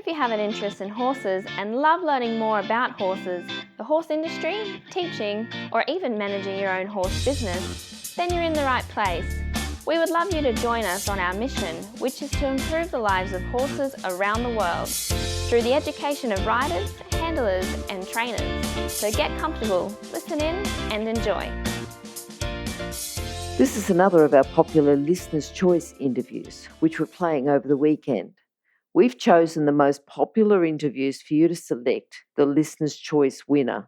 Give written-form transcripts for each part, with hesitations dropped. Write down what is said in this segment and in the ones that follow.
you have an interest in horses and love learning more about horses, the horse industry, teaching, or even managing your own horse business, then you're in the right place. We would love you to join us on our mission, which is to improve the lives of horses around the world through the education of riders, handlers, and trainers. So get comfortable, listen in, and enjoy. This is another of our popular Listener's Choice interviews, which we're playing over the weekend. We've chosen the most popular interviews for you to select the Listener's Choice winner.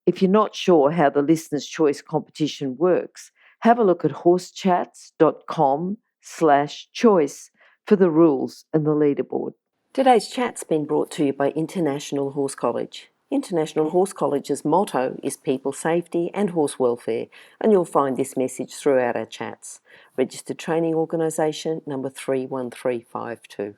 If you're not sure how the Listener's Choice competition works, have a look at horsechats.com/choice for the rules and the leaderboard. Today's chat's been brought to you by International Horse College. International Horse College's motto is people safety and horse welfare, and you'll find this message throughout our chats. Registered Training Organisation number 31352.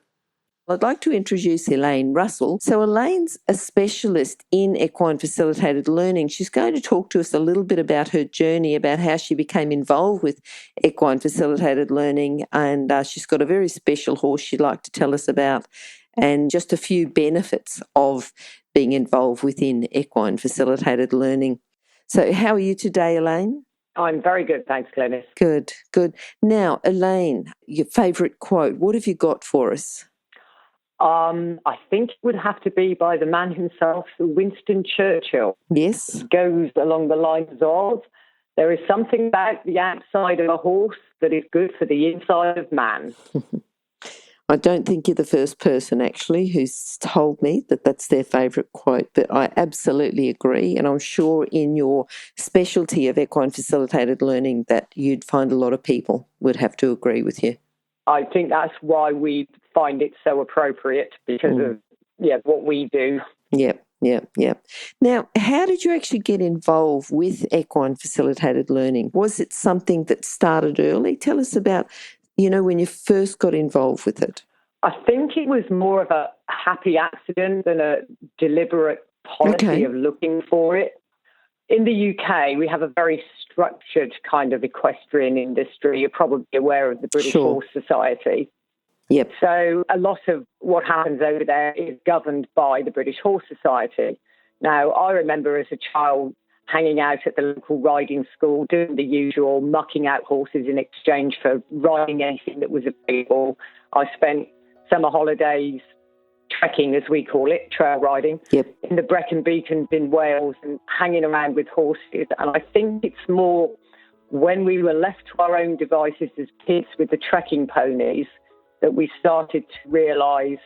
I'd like to introduce Elaine Russell. So Elaine's a specialist in equine facilitated learning. She's going to talk to us a little bit about her journey, about how she became involved with equine facilitated learning, and she's got a very special horse she'd like to tell us about, and just a few benefits of being involved within equine facilitated learning. So how are you today, Elaine? I'm very good, thanks, Glenys. Good. Now, Elaine, your favourite quote, what have you got for us? I think it would have to be by the man himself, Winston Churchill. Yes. It goes along the lines of, there is something about the outside of a horse that is good for the inside of man. I don't think you're the first person, actually, who's told me that that's their favourite quote, but I absolutely agree, and I'm sure in your specialty of equine facilitated learning that you'd find a lot of people would have to agree with you. I think that's why we find it so appropriate, because of what we do. Yep. Now, how did you actually get involved with equine facilitated learning? Was it something that started early? Tell us about, when you first got involved with it. I think it was more of a happy accident than a deliberate policy of looking for it. In the UK, we have a very structured kind of equestrian industry. You're probably aware of the British Horse Society. Yep. So a lot of what happens over there is governed by the British Horse Society. Now, I remember as a child hanging out at the local riding school, doing the usual, mucking out horses in exchange for riding anything that was available. I spent summer holidays trekking, as we call it, trail riding, in the Brecon Beacons in Wales and hanging around with horses. And I think it's more when we were left to our own devices as kids with the trekking ponies that we started to realise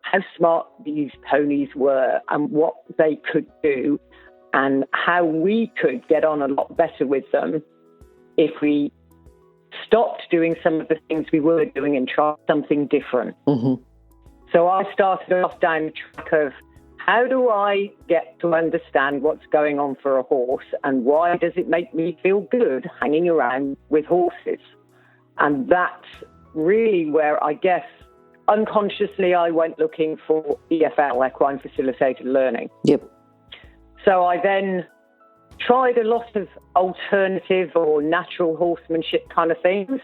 how smart these ponies were and what they could do and how we could get on a lot better with them if we stopped doing some of the things we were doing and tried something different. Mm-hmm. So I started off down the track of how do I get to understand what's going on for a horse and why does it make me feel good hanging around with horses? And that's really where I guess unconsciously I went looking for EFL, Equine Facilitated Learning. Yep. So I then tried a lot of alternative or natural horsemanship kind of things.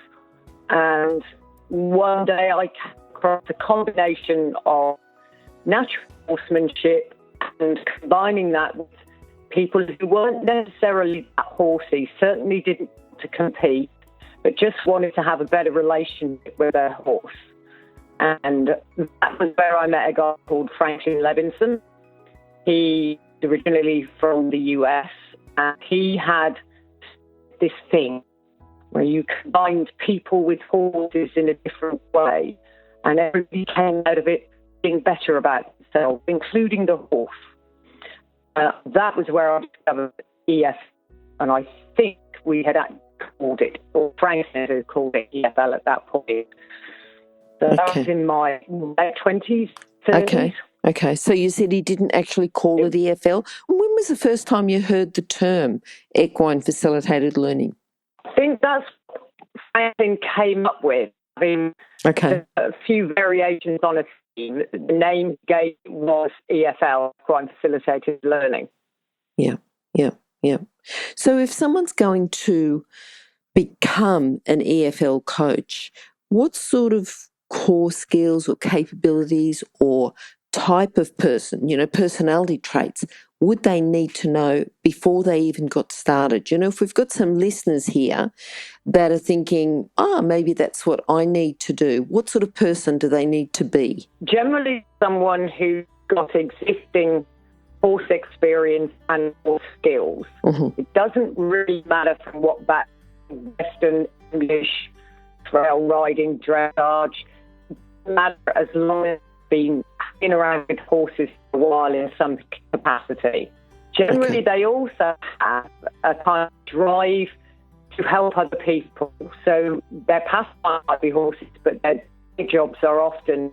And one day I came across a combination of natural horsemanship and combining that with people who weren't necessarily that horsey, certainly didn't want to compete, but just wanted to have a better relationship with their horse. And that was where I met a guy called Franklin Levinson. He originally from the US, and he had this thing where you combined people with horses in a different way, and everybody came out of it being better about themselves, including the horse. That was where I discovered EF, and I think we had actually called it, or Franklin had called it EFL at that point. So that was in my late 20s, 30s. Okay, so you said he didn't actually call it EFL. When was the first time you heard the term equine facilitated learning? I think that's what Franklin came up with. I mean, a few variations on a theme. The name he gave was EFL, Equine Facilitated Learning. Yeah. So if someone's going to become an EFL coach, what sort of core skills or capabilities or type of person, personality traits, would they need to know before they even got started? If we've got some listeners here that are thinking, maybe that's what I need to do, what sort of person do they need to be? Generally, someone who's got existing horse experience and horse skills. Mm-hmm. It doesn't really matter from what background, Western, English, trail riding, dressage, it doesn't matter as long as been hanging around with horses for a while in some capacity. Generally, They also have a kind of drive to help other people. So their pastime might be horses, but their big jobs are often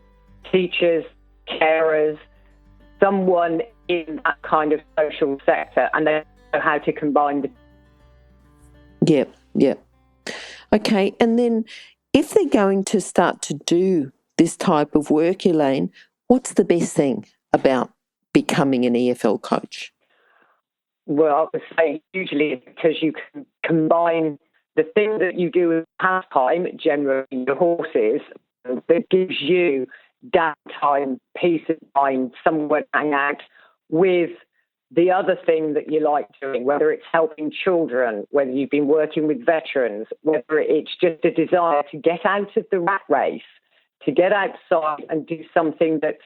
teachers, carers, someone in that kind of social sector, and they know how to combine the... Yeah. Okay, and then if they're going to start to do this type of work, Elaine, what's the best thing about becoming an EFL coach? Well, I would say usually it's because you can combine the thing that you do as pastime, generally the horses, that gives you downtime, peace of mind, somewhere to hang out, with the other thing that you like doing, whether it's helping children, whether you've been working with veterans, whether it's just a desire to get out of the rat race, to get outside and do something that's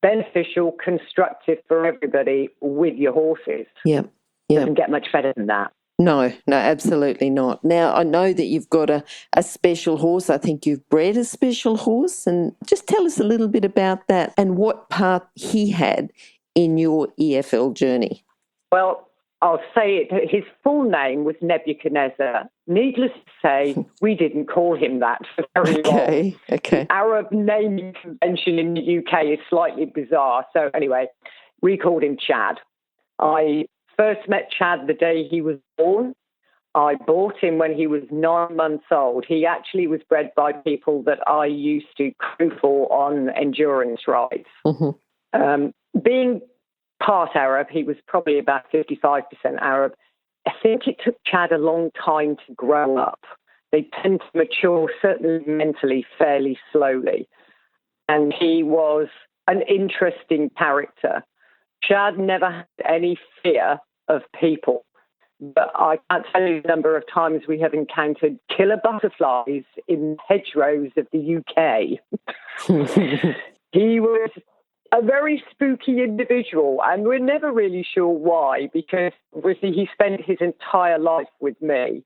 beneficial, constructive for everybody with your horses. Yeah. Doesn't get much better than that. No, absolutely not. Now, I know that you've got a special horse. I think you've bred a special horse. And just tell us a little bit about that and what part he had in your EFL journey. Well, I'll say it. His full name was Nebuchadnezzar. Needless to say, we didn't call him that for very long. Okay. The Arab naming convention in the UK is slightly bizarre. So anyway, we called him Chad. I first met Chad the day he was born. I bought him when he was 9 months old. He actually was bred by people that I used to crew for on endurance rides. Mm-hmm. Being part Arab, he was probably about 55% Arab. I think it took Chad a long time to grow up. They tend to mature, certainly mentally, fairly slowly. And he was an interesting character. Chad never had any fear of people. But I can't tell you the number of times we have encountered killer butterflies in hedgerows of the UK. He was a very spooky individual, and we're never really sure why, because obviously he spent his entire life with me.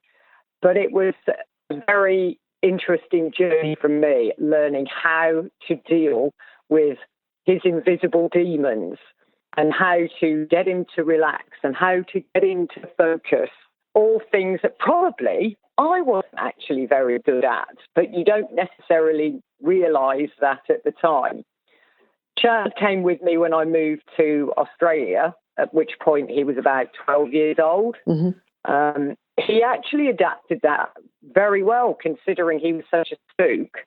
But it was a very interesting journey for me, learning how to deal with his invisible demons and how to get him to relax and how to get him to focus. All things that probably I wasn't actually very good at, but you don't necessarily realise that at the time. Chad came with me when I moved to Australia, at which point he was about 12 years old. Mm-hmm. He actually adapted that very well, considering he was such a spook.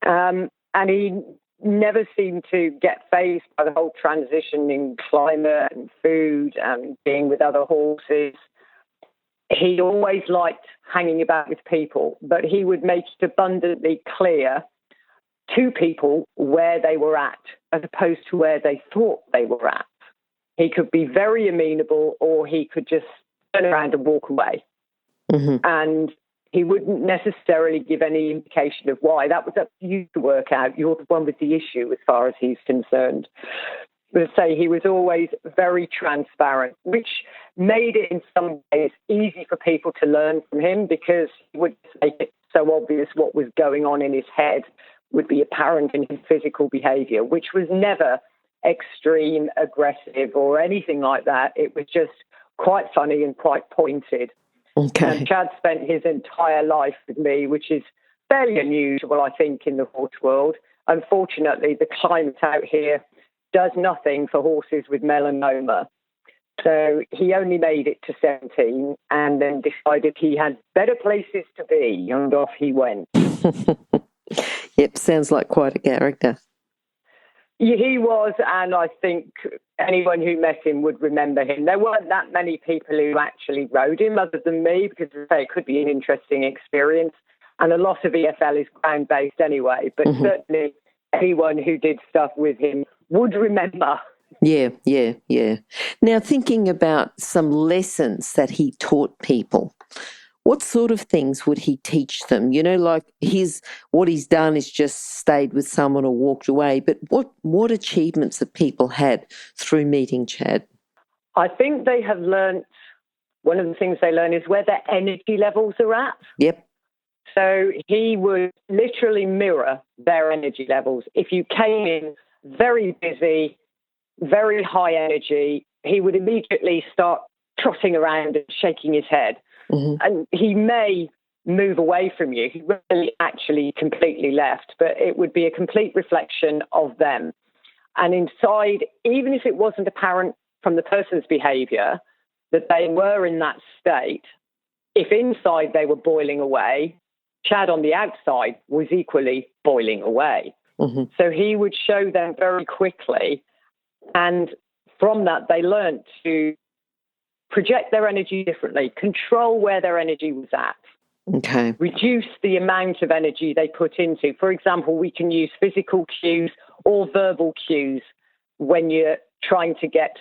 And he never seemed to get fazed by the whole transition in climate and food and being with other horses. He always liked hanging about with people, but he would make it abundantly clear to people where they were at, as opposed to where they thought they were at. He could be very amenable, or he could just turn around and walk away. Mm-hmm. And he wouldn't necessarily give any indication of why. That was up to you to work out. You're the one with the issue as far as he's concerned. But say he was always very transparent, which made it in some ways easy for people to learn from him, because he would make it so obvious what was going on in his head would be apparent in his physical behaviour, which was never extreme, aggressive or anything like that. It was just quite funny and quite pointed. Okay. And Chad spent his entire life with me, which is fairly unusual, I think, in the horse world. Unfortunately, the climate out here does nothing for horses with melanoma. So he only made it to 17 and then decided he had better places to be, and off he went. Yep, sounds like quite a character. Yeah, he was, and I think anyone who met him would remember him. There weren't that many people who actually rode him other than me, because as I say, it could be an interesting experience. And a lot of EFL is ground-based anyway, but certainly anyone who did stuff with him would remember. Yeah. Now, thinking about some lessons that he taught people, what sort of things would he teach them? Like what he's done is just stayed with someone or walked away, but what achievements have people had through meeting Chad? I think they have learned, one of the things they learn is where their energy levels are at. Yep. So he would literally mirror their energy levels. If you came in very busy, very high energy, he would immediately start trotting around and shaking his head. Mm-hmm. And he may move away from you. He really actually completely left, but it would be a complete reflection of them. And inside, even if it wasn't apparent from the person's behaviour that they were in that state, if inside they were boiling away, Chad on the outside was equally boiling away. Mm-hmm. So he would show them very quickly. And from that, they learned to project their energy differently, control where their energy was at. Okay. Reduce the amount of energy they put into. For example, we can use physical cues or verbal cues when you're trying to get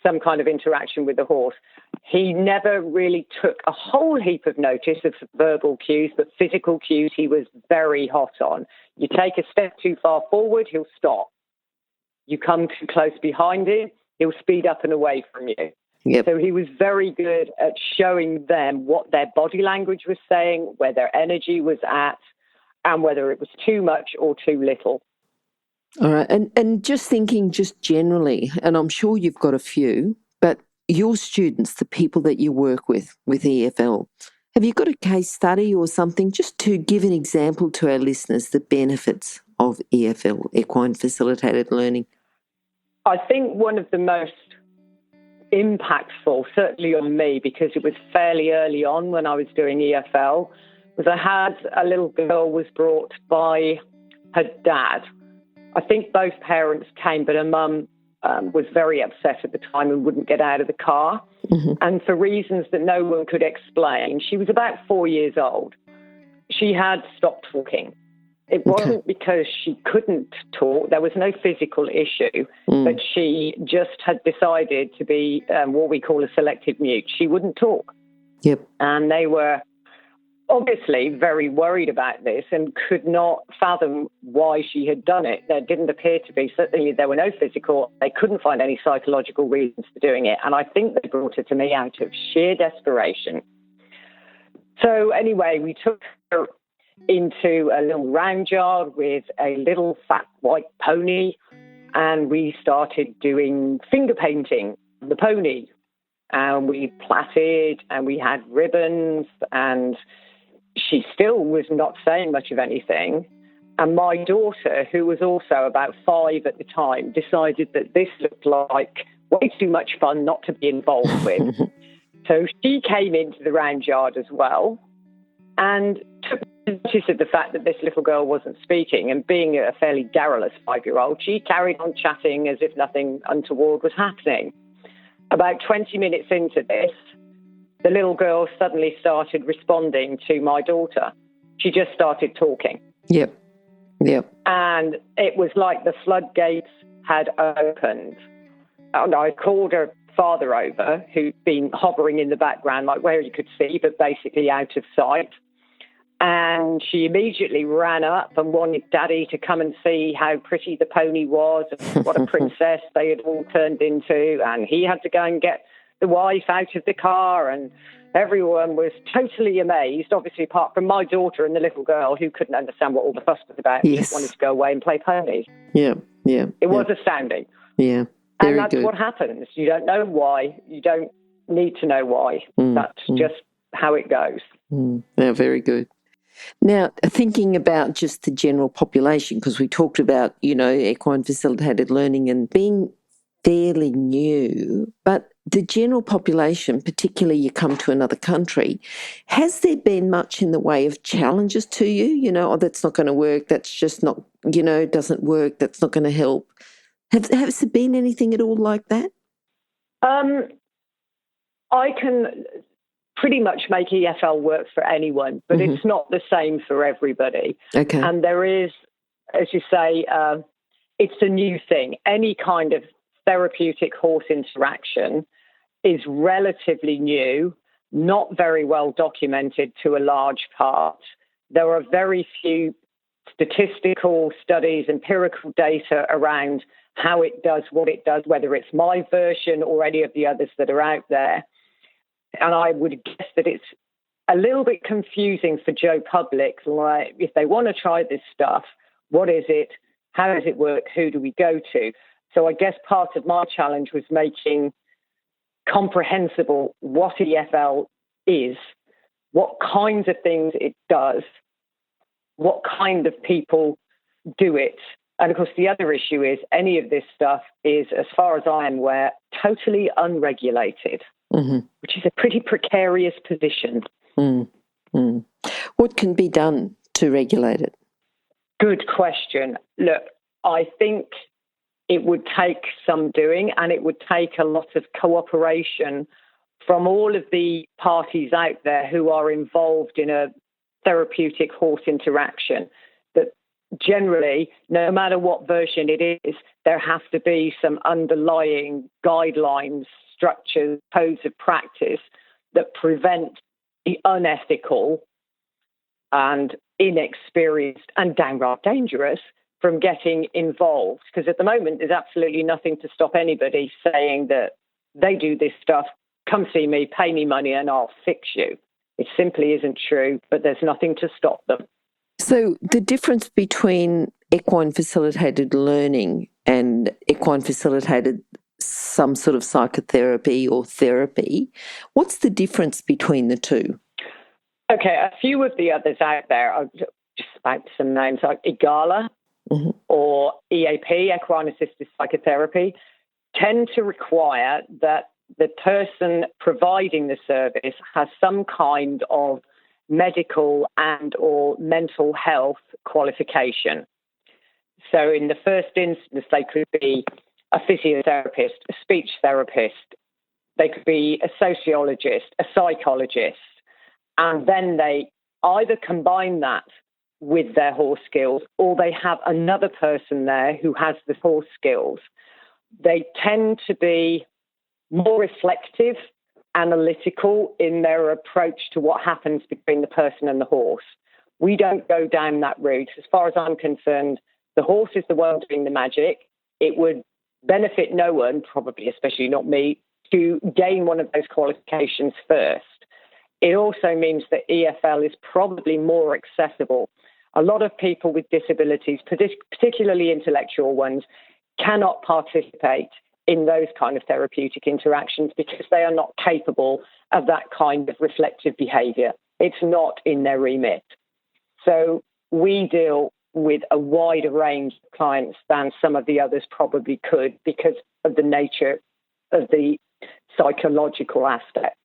some kind of interaction with the horse. He never really took a whole heap of notice of verbal cues, but physical cues he was very hot on. You take a step too far forward, he'll stop. You come too close behind him, he'll speed up and away from you. Yep. So he was very good at showing them what their body language was saying, where their energy was at, and whether it was too much or too little. All right. And just thinking just generally, and I'm sure you've got a few, but your students, the people that you work with EFL, have you got a case study or something just to give an example to our listeners, the benefits of EFL, Equine Facilitated Learning? I think one of the most impactful, certainly on me, because it was fairly early on when I was doing EFL, was I had a little girl was brought by her dad. I think both parents came, but her mum was very upset at the time and wouldn't get out of the car. Mm-hmm. And for reasons that no one could explain, she was about 4 years old. She had stopped talking. It wasn't because she couldn't talk. There was no physical issue, but she just had decided to be what we call a selective mute. She wouldn't talk. Yep. And they were obviously very worried about this and could not fathom why she had done it. There didn't appear to be, certainly there were no physical, they couldn't find any psychological reasons for doing it. And I think they brought it to me out of sheer desperation. So anyway, we took her into a little round yard with a little fat white pony, and we started doing finger painting of the pony. And we plaited and we had ribbons, and she still was not saying much of anything. And my daughter, who was also about 5 at the time, decided that this looked like way too much fun not to be involved with. So she came into the round yard as well and took notice of the fact that this little girl wasn't speaking. And being a fairly garrulous 5-year-old, she carried on chatting as if nothing untoward was happening. About 20 minutes into this, the little girl suddenly started responding to my daughter. She just started talking. Yep. And it was like the floodgates had opened. And I called her father over, who'd been hovering in the background, like where you could see, but basically out of sight. And she immediately ran up and wanted Daddy to come and see how pretty the pony was and what a princess they had all turned into. And he had to go and get the wife out of the car, and everyone was totally amazed, obviously apart from my daughter and the little girl who couldn't understand what all the fuss was about. Yes. She just wanted to go away and play ponies. Yeah. It was astounding. Yeah. And that's what happens. You don't know why. You don't need to know why. That's just how it goes. Yeah, very good. Now, thinking about just the general population, because we talked about, equine facilitated learning and being fairly new, but the general population, particularly you come to another country, has there been much in the way of challenges to you? That's not going to work, that's just not, doesn't work, that's not going to help. Has there been anything at all like that? I can pretty much make EFL work for anyone, but it's not the same for everybody. Okay. And there is, as you say, it's a new thing. Any kind of therapeutic horse interaction is relatively new, not very well documented to a large part. There are very few statistical studies, empirical data around how it does what it does, whether it's my version or any of the others that are out there. And I would guess that it's a little bit confusing for Joe Public. Like, if they want to try this stuff, what is it? How does it work? Who do we go to? So I guess part of my challenge was making comprehensible what EFL is, what kinds of things it does, what kind of people do it. And of course, the other issue is any of this stuff is, as far as I am aware, totally unregulated, which is a pretty precarious position. What can be done to regulate it? Good question. Look, I think it would take some doing, and it would take a lot of cooperation from all of the parties out there who are involved in a therapeutic horse interaction. That generally, no matter what version it is, there have to be some underlying guidelines, structures, codes of practice that prevent the unethical and inexperienced and downright dangerous from getting involved. Because at the moment, there's absolutely nothing to stop anybody saying that they do this stuff, come see me, pay me money, and I'll fix you. It simply isn't true, but there's nothing to stop them. So the difference between equine facilitated learning and equine facilitated some sort of psychotherapy or therapy, what's the difference between the two? Okay, a few of the others out there, I'll just about some names like IGALA or EAP, Equine Assisted Psychotherapy, tend to require that the person providing the service has some kind of medical and or mental health qualification. So in the first instance, they could be a physiotherapist, a speech therapist, they could be a sociologist, a psychologist, and then they either combine that with their horse skills or they have another person there who has the horse skills. They tend to be more reflective, analytical in their approach to what happens between the person and the horse. We don't go down that route. As far as I'm concerned, the horse is the one doing the magic. It would benefit no one, probably especially not me, to gain one of those qualifications first. It also means that EFL is probably more accessible. A lot of people with disabilities, particularly intellectual ones, cannot participate in those kind of therapeutic interactions because they are not capable of that kind of reflective behaviour. It's not in their remit. So we deal with a wider range of clients than some of the others probably could because of the nature of the psychological aspect.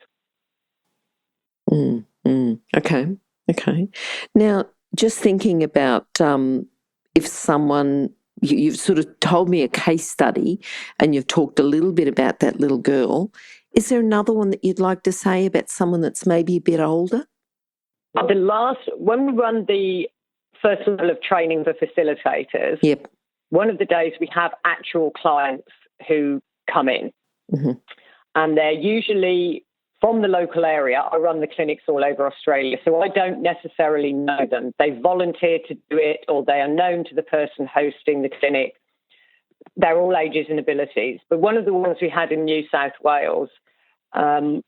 Okay. Now, just thinking about if someone, you've sort of told me a case study and you've talked a little bit about that little girl. Is there another one that you'd like to say about someone that's maybe a bit older? When we run the first level of training for facilitators, one of the days we have actual clients who come in. And they're usually from the local area. I run the clinics all over Australia, so I don't necessarily know them. They volunteer to do it, or they are known to the person hosting the clinic. They're all ages and abilities. But one of the ones we had in New South Wales, a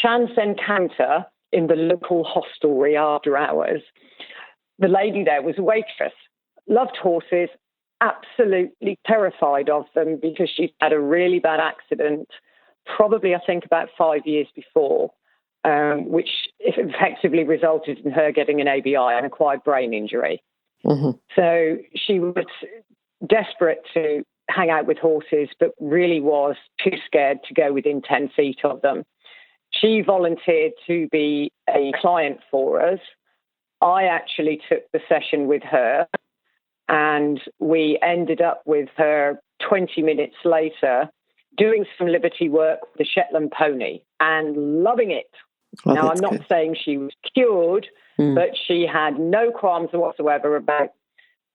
chance encounter in the local hostelry after hours. The lady there was a waitress, loved horses, absolutely terrified of them because she'd had a really bad accident, probably, I think, about 5 years before, which effectively resulted in her getting an ABI, an acquired brain injury. So she was desperate to hang out with horses, but really was too scared to go within 10 feet of them. She volunteered to be a client for us. I actually took the session with her, and we ended up with her 20 minutes later doing some liberty work with the Shetland pony and loving it. Now, I'm not saying she was cured, but she had no qualms whatsoever about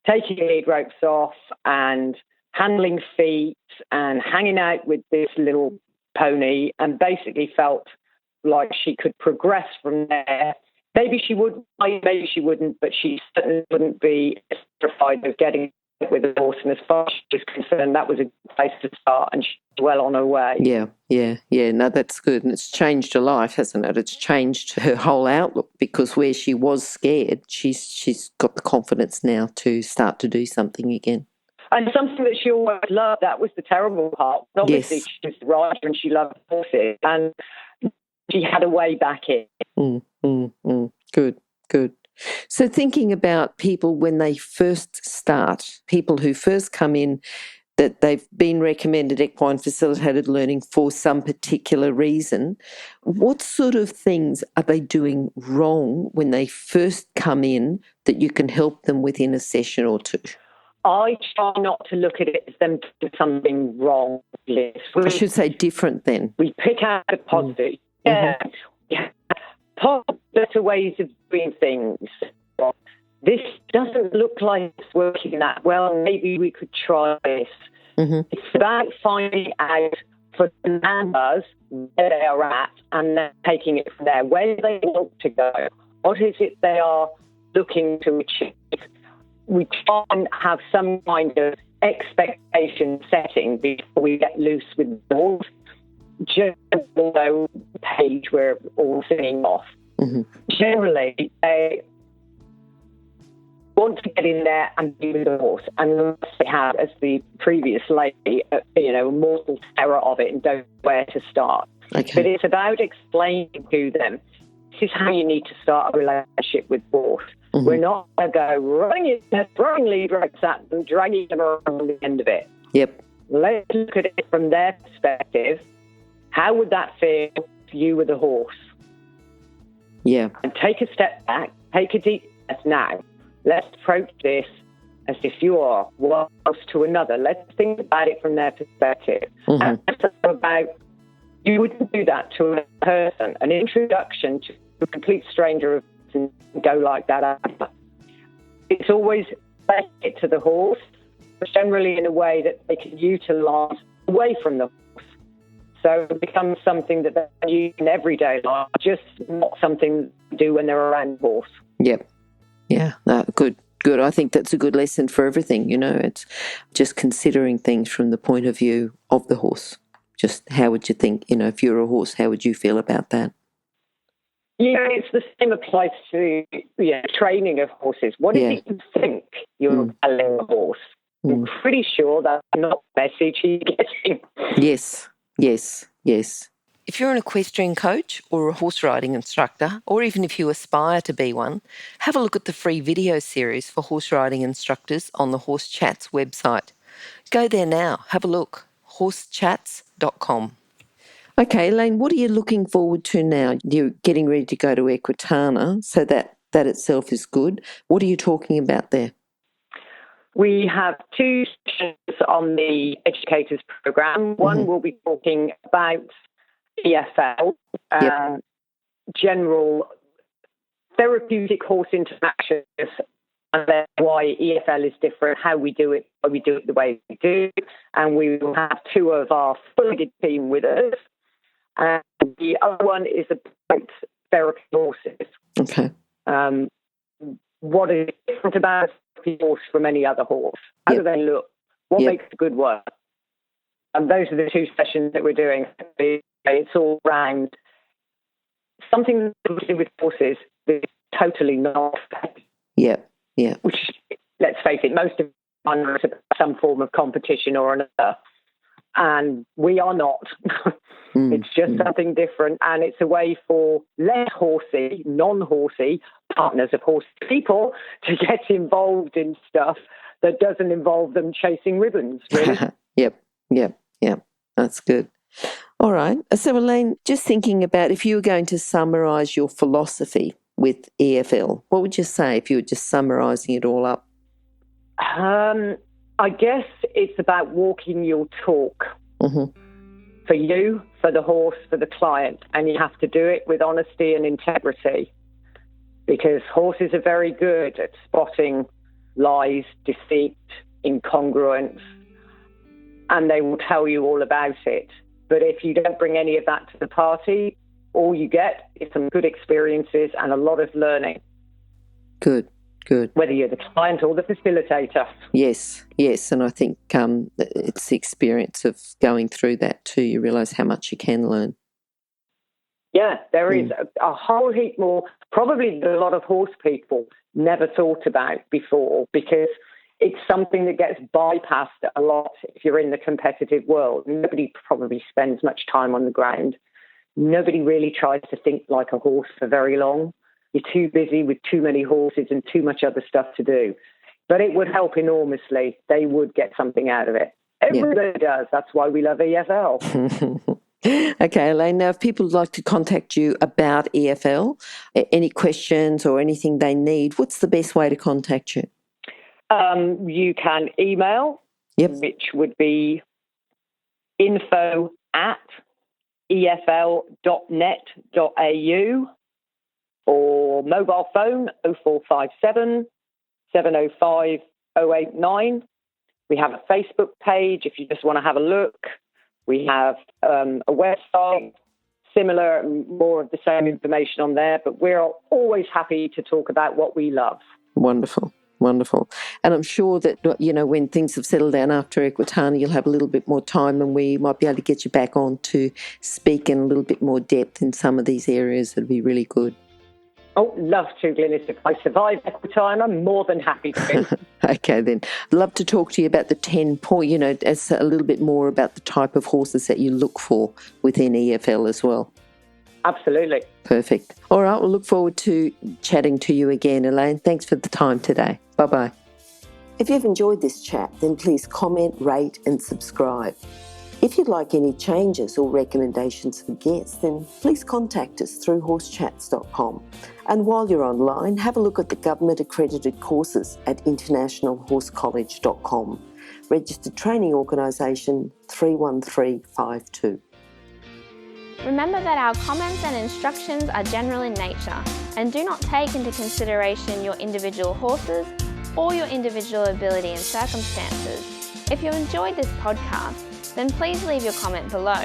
taking lead ropes off and handling feet and hanging out with this little pony, and basically felt like she could progress from there. Maybe she would, maybe she wouldn't, but she certainly wouldn't be terrified of getting with a horse. And as far as she was concerned, that was a good place to start, and she's well on her way. Yeah. No, that's good. And it's changed her life, hasn't it? It's changed her whole outlook, because where she was scared, she's got the confidence now to start to do something again. And something that she always loved, that was the terrible part. Obviously, Yes. she was a rider and she loved horses, and she had a way back in. Good. So thinking about people when they first start, people who first come in, that they've been recommended equine facilitated learning for some particular reason, what sort of things are they doing wrong when they first come in that you can help them with in a session or two? I try not to look at it as them doing something wrong, Liz. I should say different then. We pick out the positive. Yeah. Better ways of doing things. This doesn't look like it's working that well. Maybe we could try this. It's about finding out for the members where they are at and then taking it from there. Where do they want to go? What is it they are looking to achieve? We try and have some kind of expectation setting before we get loose with the board. Just below the page we're all singing off. Generally, they want to get in there and be with the horse, unless they have, as the previous lady, a mortal terror of it and don't know where to start. Okay. But it's about explaining to them, this is how you need to start a relationship with horse. We're not going to go throwing lead ropes at them, dragging them around the end of it. Yep. Let's look at it from their perspective. How would that feel for you with a horse? Yeah. And take a step back, take a deep breath now. Let's approach this as if you are one horse to another. Let's think about it from their perspective. And it's about, you wouldn't do that to a person. An introduction to a complete stranger and go like that. It's always best it to the horse, but generally in a way that they can utilise away from the horse. So it becomes something that they use in everyday life, just not something they do when they're around the horse. Yep. Yeah. No, good. I think that's a good lesson for everything. It's just considering things from the point of view of the horse. Just how would you think, if you're a horse, how would you feel about that? Yeah, it's the same applies to training of horses. What is it you think you're telling a horse? I'm pretty sure that's not the message you're getting. Yes. If you're an equestrian coach or a horse riding instructor, or even if you aspire to be one, have a look at the free video series for horse riding instructors on the Horse Chats website. Go there now, have a look, horsechats.com. Okay, Elaine, what are you looking forward to now? You're getting ready to go to Equitana, so that itself is good. What are you talking about there? We have 2 sessions on the educators program. One will be talking about EFL, general therapeutic horse interactions, and then why EFL is different, how we do it, why we do it the way we do. And we will have 2 of our fully team with us. And the other one is about therapy horses. Okay. What is different about a horse from any other horse? How do they look? What makes a good one? And those are the 2 sessions that we're doing. It's all around something to do with horses that is totally not. Yeah. Which, let's face it, most of them are about some form of competition or another. And we are not. It's just something different. And it's a way for less horsey, non-horsey partners of horse people to get involved in stuff that doesn't involve them chasing ribbons. Really. Yep. That's good. All right. So, Elaine, just thinking about if you were going to summarise your philosophy with EFL, what would you say if you were just summarising it all up? I guess it's about walking your talk. For you, for the horse, for the client, and you have to do it with honesty and integrity, because horses are very good at spotting lies, deceit, incongruence, and they will tell you all about it. But if you don't bring any of that to the party, all you get is some good experiences and a lot of learning. Good. Whether you're the client or the facilitator. Yes, and I think it's the experience of going through that too. You realise how much you can learn. Yeah, there is a whole heap more, probably that a lot of horse people never thought about before, because it's something that gets bypassed a lot if you're in the competitive world. Nobody probably spends much time on the ground. Nobody really tries to think like a horse for very long. You're too busy with too many horses and too much other stuff to do. But it would help enormously. They would get something out of it. Everybody does. That's why we love EFL. Okay, Elaine, now if people would like to contact you about EFL, any questions or anything they need, what's the best way to contact you? You can email, which would be info@efl.net.au, or mobile phone 0457 705 089. We have a Facebook page if you just want to have a look. We have a website, similar, more of the same information on there, but we're always happy to talk about what we love. Wonderful. And I'm sure that, when things have settled down after Equitana, you'll have a little bit more time and we might be able to get you back on to speak in a little bit more depth in some of these areas. That'd be really good. Oh, love to, Glenys. If I survive Equitana, I'm more than happy to. Okay, then. Love to talk to you about the 10 point, as a little bit more about the type of horses that you look for within EFL as well. Absolutely. Perfect. All right, we'll look forward to chatting to you again, Elaine. Thanks for the time today. Bye-bye. If you've enjoyed this chat, then please comment, rate and subscribe. If you'd like any changes or recommendations for guests, then please contact us through horsechats.com. And while you're online, have a look at the government-accredited courses at internationalhorsecollege.com. Registered Training Organisation 31352. Remember that our comments and instructions are general in nature and do not take into consideration your individual horses or your individual ability and circumstances. If you enjoyed this podcast, then please leave your comment below.